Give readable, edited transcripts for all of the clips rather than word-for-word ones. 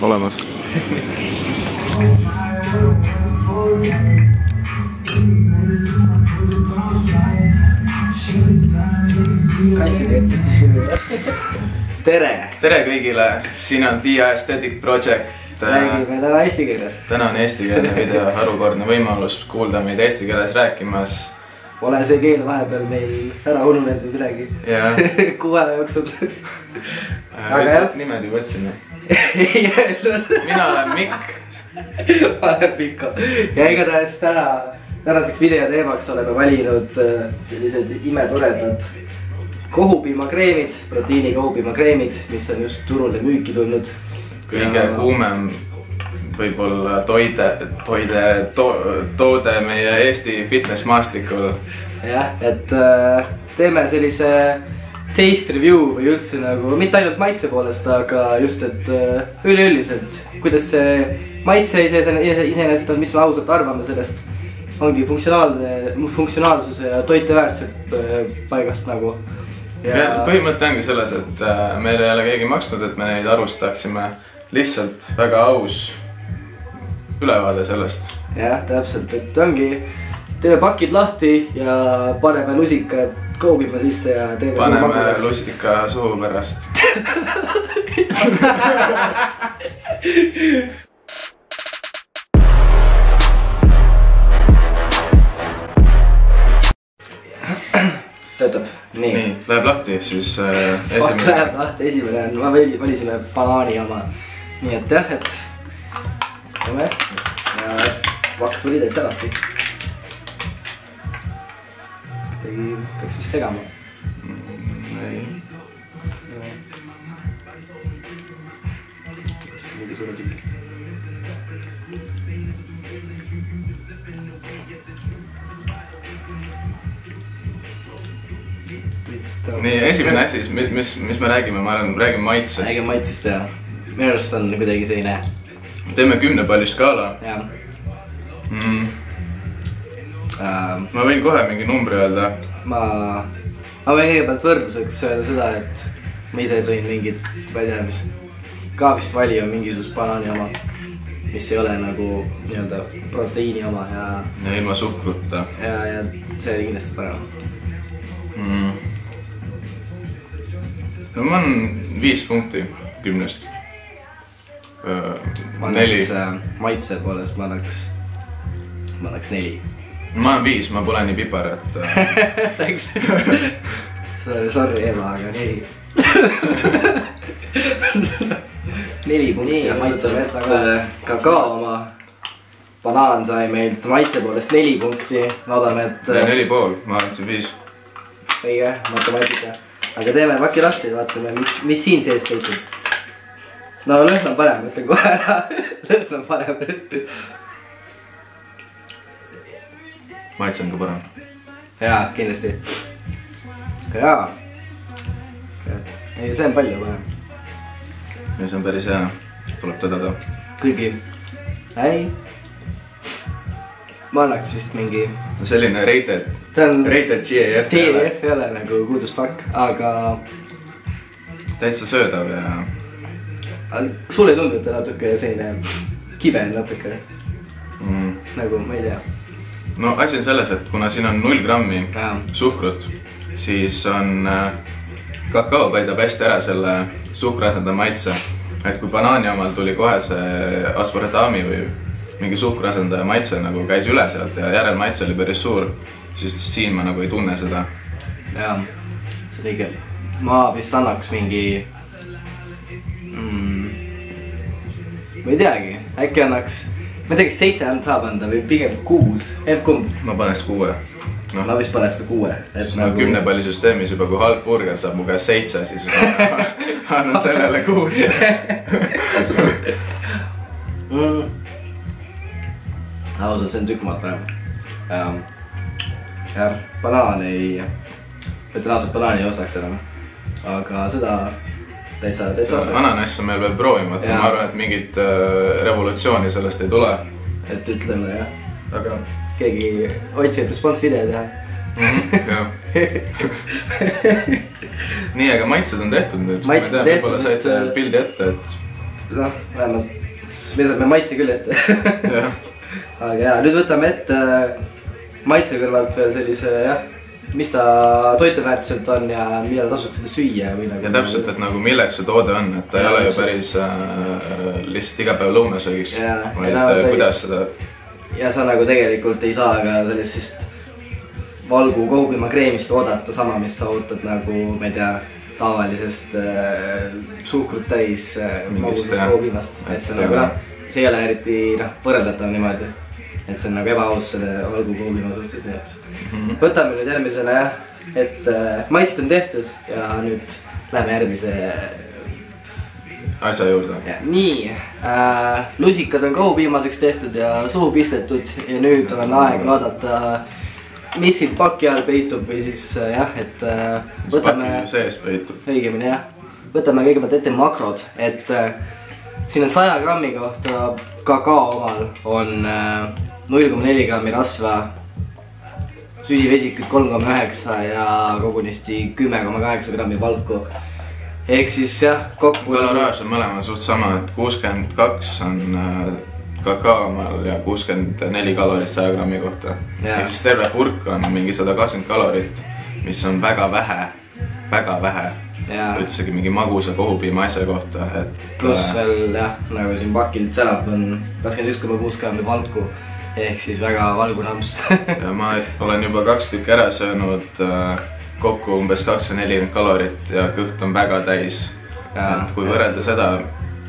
olemas. Tere! Tere kõigile, siin on The Aesthetic Project. Räägime täna eesti keeles. Täna on eestikeelne video, harukordne võimalus kuulda meid eesti keeles rääkimas. Pole see keel vahepeal meil ära ununenud või midagi. Kuu aja jooksul. Aga jah. Nimed juba võtsime. Ei öelnud. Mina olen Mikk. Olen Mikko. Ja igatahes tänaseks videoteemaks oleme valinud sellised imetoredad kohupiimakreemid, proteiini kohupiimakreemid, mis on just turule müüki tulnud. Kõige kuumem võib-olla toode meie Eesti fitness-maastikul. Jah, et teeme sellise taste review või üldse nagu, mitte ainult maitse poolest, aga just, et üleüldiselt, kuidas see maitse iseenesest on, mis me ausalt arvame sellest, ongi funktsionaalsuse ja toiteväärse paigast nagu. Põhimõte ongi selles, et meil ei ole keegi maksnud, et me neid arustaksime, lihtsalt väga aus ülevaade sellest. Jah, täpselt, et ongi, teeme pakid lahti ja paneme lusika koobima sisse ja teeme paneme lusika suhu pärast. Töötab. Nii, läheb lahti, siis esimene. Läheb lahti, esimene on, ma valisime banaani oma. Nii et jah, et teeme ja pakk tuli täitsa lahti. Peaks vist segama. Ei. Mingi suure tükk. Nii, esimene asi, mis me räägime, ma räägime maitsest. Räägime maitsest ja minu arust on kuidagi selline. Teeme 10 palju skaala. Jah. Ma võin kohe mingi numbri öelda. Ma võin kõigepealt võrdluseks öelda seda, et ma ise sõin mingit, ma ei tea, mis ka vist vali on mingisugust banaani oma, mis ei ole nagu nii-öelda proteiini oma ja ilma suhkruta. Ja see oli kindlasti parem. No ma olen 5 punkti 10-st. 4. Maitse poolest ma annaks 4. Ma olen 5, ma pole nii pipar, et... Thanks. Sorry Eva, aga 4. 4 punkti ja maitse poolest kakao oma. Banaan sai meilt maitse poolest 4 punkti. Loodame, et... 4,5, ma andsin 5. Õige, matemaatika. Aga teeme paki lahti ja vaatame, mis siin sees peitub. No lõhn on parem, ütlen kohe ära. Lõhn on parem. Maitse on ka parem. Jaa, kindlasti. Jaa. Ei, see on palju parem. Ja see on päris hea. Tuleb tõdada. Kuigi. Ei. Ma annaks vist mingi... Selline rated GAF. GAF ei ole nagu good as fuck, aga... Täitsa söödav ja... Sulle ei tundu, et natuke selline kibe natuke. Nagu, ma ei tea. No asi on selles, et kuna siin on 0 grammi suhkrut, siis on kakao peidab hästi ära selle suhkrasenda maitse. Et kui banaani omal tuli kohe see aspartami või mingi suhkrasendaja maitse nagu käis üle sealt ja järelmaitse oli päris suur, siis siin ma nagu ei tunne seda. Jaa, see oli õige. Ma vist annaks mingi... Ma ei teagi, äkki annaks... Ma ei tea, kas 7 saab anda või pigem 6. Kumb? Ma paneks 6. Ma vist paneks ka 6. 10 palli süsteemis juba, kui halb burger saab mu käes 7, siis annan sellele 6. Ausalt, see on tükk maad parem. Jah, banaan ei... Ütlen aastat banaani ei ostaks enam. Aga seda täitsa ostaks. Ananas on meil veel proovimata, ma arvan, et mingit revolutsiooni sellest ei tule. Et ütleme, jah. Aga... Keegi otsib response video teha. Nii, aga maitsed on tehtud nüüd. Maitsed on tehtud. Võib-olla saite pildi ette, et... Noh, vähemalt me maitse küll ette. Aga jaa, nüüd võtame ette maitse kõrvalt veel sellise jah, mis ta toituväärtuselt on ja millal tasuks seda süüa või nagu. Ja täpselt, et nagu milleks see toode on, et ta ei ole ju päris lihtsalt iga päev lõunasöögiks, vaid kuidas seda. Ja sa nagu tegelikult ei saa ka sellisest valgu kohupiimakreemist oodata sama, mis sa ootad nagu, ma ei tea, tavalisest suhkrut täis magusest kohupiimast. Et see nagu see ei ole eriti võrreldatav niimoodi. Et see on nagu ebaaus selle valgu kohupiima suhtes, nii et võtame nüüd järgmisele jah, et maitset on tehtud ja nüüd läheme järgmise asja juurde. Nii, lusikad on kohupiimaseks tehtud ja suhu pistetud ja nüüd on aeg vaadata, mis siin paki all peitub või siis jah, et võtame sees peitub. Õigemini jah, võtame kõigepealt ette makrod, et siin on 100 grammi kohta kakao omal on 0,4 grammi rasva, süsivesikud 3,9 ja kogunisti 10,8 grammi valku. Ehk siis jah, kokku kaloraaž on mõlema suht sama, et 62 on kakao omal ja 64 kalorit 100 grammi kohta. Ehk siis terve purk on mingi 120 kalorit, mis on väga vähe. Üldsegi mingi magusa kohupiima asja kohta, et pluss veel jah, nagu siin pakilt sälab on 21,6 grammi valku ehk siis väga valgunamps. Ja ma olen juba 2 tükki ära söönud kokku umbes 240 kalorit ja kõht on väga täis. Et kui võrrelda seda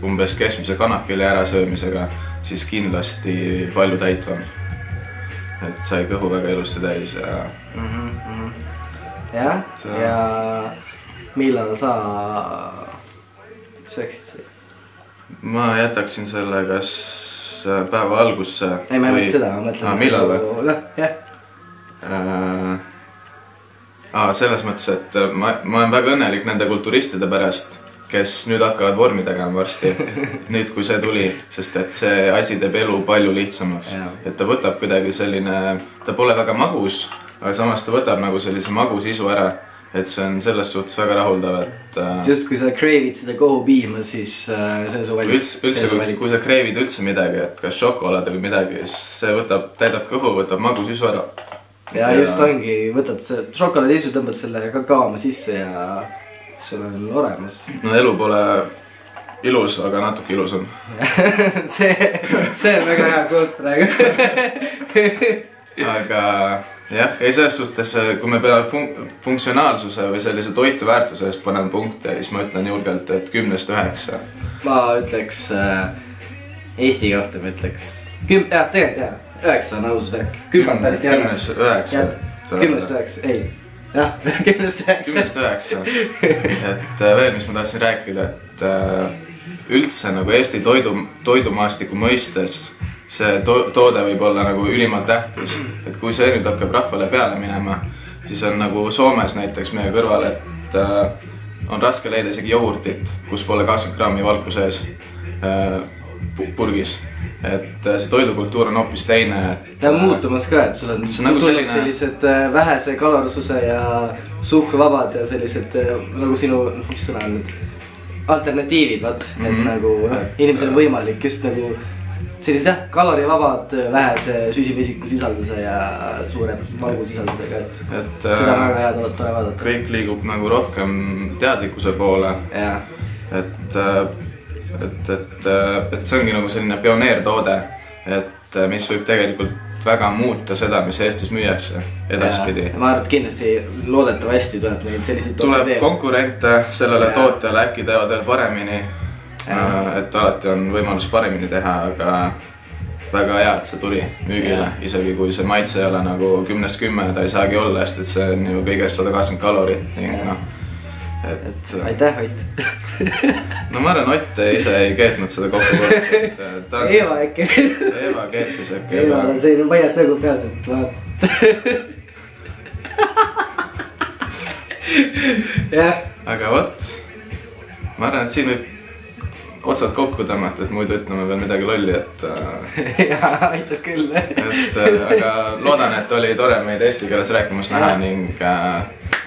umbes keskmise kanafili ära söömisega, siis kindlasti palju täitvam. Et sai kõhu väga ilusti täis ja jah, ja millal sa sööksid seda? Ma jätaksin selle kas päeva algusse. Ei, ma ei mõtle seda, ma mõtlen millal või? Jah. Selles mõttes, et ma olen väga õnnelik nende kulturistide pärast, kes nüüd hakkavad vormi tegema varsti. Nüüd kui see tuli, sest et see asi teeb elu palju lihtsamaks. Et ta võtab kuidagi selline, ta pole väga magus, aga samas ta võtab nagu sellise magusisu ära. Et see on selles suhtes väga rahuldav, et just kui sa kreevid seda kohupiima, siis see on su valik. Üldse, kui sa kreevid üldse midagi, et kas šokolaad või midagi, siis see täidab kõhu, võtab magusisu ära. Ja just ongi, võtad see šokolaadisu, tõmbad selle kakaoma sisse ja sul on olemas. No elu pole ilus, aga natuke ilus on. See on väga hea koht praegu. Aga jah, ei selles suhtes, kui me peame funktsionaalsuse või sellise toituväärtuse eest paneme punkte, siis ma ütlen julgelt, et 10-9. Ma ütleks Eesti kohta, ma ütleks 9 on aus värk. 10 on päris järgnes. 10-9, ei. Jah, 10-9. Et veel, mis ma tahtsin rääkida, et üldse nagu Eesti toidumaastiku mõistes see toode võib olla nagu ülimalt tähtis, et kui see nüüd hakkab rahvale peale minema, siis on nagu Soomes näiteks meie kõrval, et on raske leida isegi jogurtit, kus pole 20 grammi valku sees purgis. Et see toidukultuur on hoopis teine. Ja muutumas ka, et sul on sellised vähese kalorsuse ja suhkruvabad ja sellised nagu sinu, mis sõna on nüüd, alternatiivid, vaat, et nagu inimesel on võimalik just nagu sellised jah, kalorivabad, vähese süsivesiku sisalduse ja suure valgu sisaldusega, et seda on väga hea tore vaadata. Kõik liigub nagu rohkem teadlikkuse poole, et see ongi nagu selline pioneertoode, et mis võib tegelikult väga muuta seda, mis Eestis müüakse edaspidi. Ma arvan, et kindlasti loodetavasti tuleb neid selliseid tuleb konkurente sellele tootele, äkki teevad veel paremini. Et alati on võimalus paremini teha, aga väga hea, et see tuli müügile, isegi kui see maitse ei ole nagu 10-10, ta ei saagi olla, sest et see on ju kõigest 120 kalorit. Aitäh, Ott! No ma arvan, Ott ise ei keetnud seda kokku korras. Eeva äkki. Eeva keetis äkki. Eeva on selline vaias nagu peas, et vaat. Aga vot, ma arvan, et siin võib otsad kokku tõmmata, et muidu ütleme veel midagi lolli, et jaa, aitab küll. Aga loodan, et oli tore meid eesti keeles rääkimas näha ning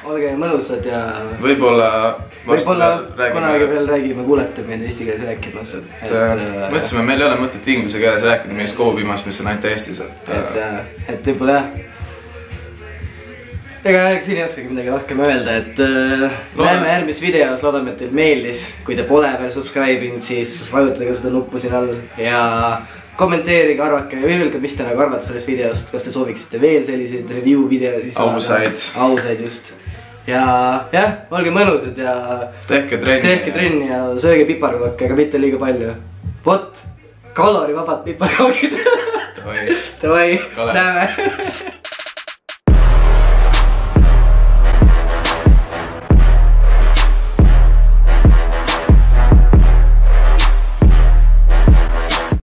olge mõnusad ja võib-olla kunagi veel räägime, kuulete meid eesti keeles rääkimas. Mõtlesime, meil ei ole mõtet inglise keeles rääkida meist kohupiimast, mis on ainult Eestis. Et võib-olla jah. Ega siin ei oskagi midagi rohkem öelda, et näeme järgmises videos, loodame, et teil meeldis. Kui te pole veel subscribe'inud, siis vajutage seda nuppu siin all ja kommenteerige, arvake või öelge, mis te nagu arvate sellest videost. Kas te sooviksite veel selliseid review videosid? Ausaid just. Ja jah, olge mõnusad ja tehke trenni ja sööge piparkooke, aga mitte liiga palju. Vot, kalorivabad piparkookid. Davai, näeme.